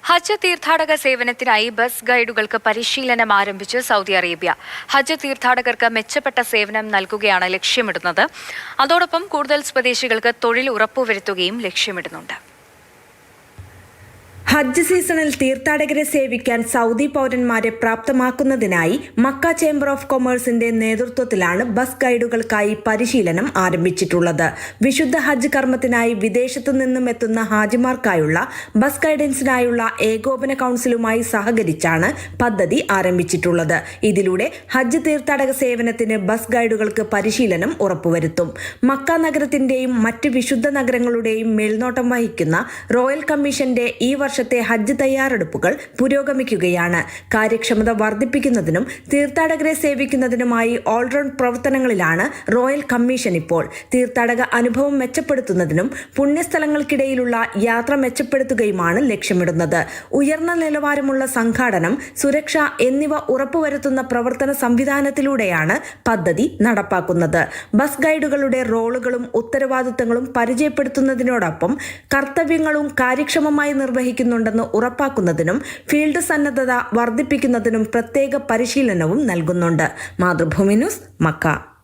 ഹജ്ജ് തീർത്ഥാടക സേവനത്തിനായി ബസ് ഗൈഡുകൾക്ക് പരിശീലനം ആരംഭിച്ച് സൗദി അറേബ്യ. ഹജ്ജ് തീർത്ഥാടകർക്ക് മെച്ചപ്പെട്ട സേവനം നൽകുകയാണ് ലക്ഷ്യമിടുന്നത്. അതോടൊപ്പം കൂടുതൽ സ്വദേശികൾക്ക് തൊഴിൽ ഉറപ്പുവരുത്തുകയും ലക്ഷ്യമിടുന്നുണ്ട്. ഹജ്ജ് സീസണിൽ തീർത്ഥാടകരെ സേവിക്കാൻ സൗദി പൗരന്മാരെ പ്രാപ്തമാക്കുന്നതിനായി മക്ക ചേംബർ ഓഫ് കൊമേഴ്സിന്റെ നേതൃത്വത്തിലാണ് ബസ് ഗൈഡുകൾക്കായി പരിശീലനം ആരംഭിച്ചിട്ടുള്ളത്. വിശുദ്ധ ഹജ്ജ് കർമ്മത്തിനായി വിദേശത്തു നിന്നും എത്തുന്ന ഹാജിമാർക്കായുള്ള ബസ് ഗൈഡൻസിനായുള്ള ഏകോപന കൗൺസിലുമായി സഹകരിച്ചാണ് പദ്ധതി ആരംഭിച്ചിട്ടുള്ളത്. ഇതിലൂടെ ഹജ്ജ് തീർത്ഥാടക സേവനത്തിന് ബസ് ഗൈഡുകൾക്ക് പരിശീലനം ഉറപ്പുവരുത്തും. മക്ക നഗരത്തിന്റെയും മറ്റ് വിശുദ്ധ നഗരങ്ങളുടെയും മേൽനോട്ടം വഹിക്കുന്ന റോയൽ കമ്മീഷന്റെ ഈ വർഷത്തെ ഹജ്ജ് തയ്യാറെടുപ്പുകൾ പുരോഗമിക്കുകയാണ്. കാര്യക്ഷമത വർദ്ധിപ്പിക്കുന്നതിനും തീർത്ഥാടകരെ സേവിക്കുന്നതിനുമായി ഓൾറൗണ്ട് പ്രവർത്തനങ്ങളിലാണ് റോയൽ കമ്മീഷൻ ഇപ്പോൾ. തീർത്ഥാടക അനുഭവം മെച്ചപ്പെടുത്തുന്നതിനും പുണ്യസ്ഥലങ്ങൾക്കിടയിലുള്ള യാത്ര മെച്ചപ്പെടുത്തുകയുമാണ് ലക്ഷ്യമിടുന്നത്. ഉയർന്ന നിലവാരമുള്ള സംഘാടനം, സുരക്ഷ എന്നിവ ഉറപ്പുവരുത്തുന്ന പ്രവർത്തന സംവിധാനത്തിലൂടെയാണ് പദ്ധതി നടപ്പാക്കുന്നത്. ബസ് ഗൈഡുകളുടെ റോളുകളും ഉത്തരവാദിത്തങ്ങളും പരിചയപ്പെടുത്തുന്നതിനോടൊപ്പം കർത്തവ്യങ്ങളും കാര്യക്ഷമമായി നിർവഹിക്കുന്നുണ്ടെന്ന് ഉറപ്പാക്കുന്നതിനും ഫീൽഡ് സന്നദ്ധത വർദ്ധിപ്പിക്കുന്നതിനും പ്രത്യേക പരിശീലനവും നൽകുന്നുണ്ട്. Mathrubhumi news, Mecca.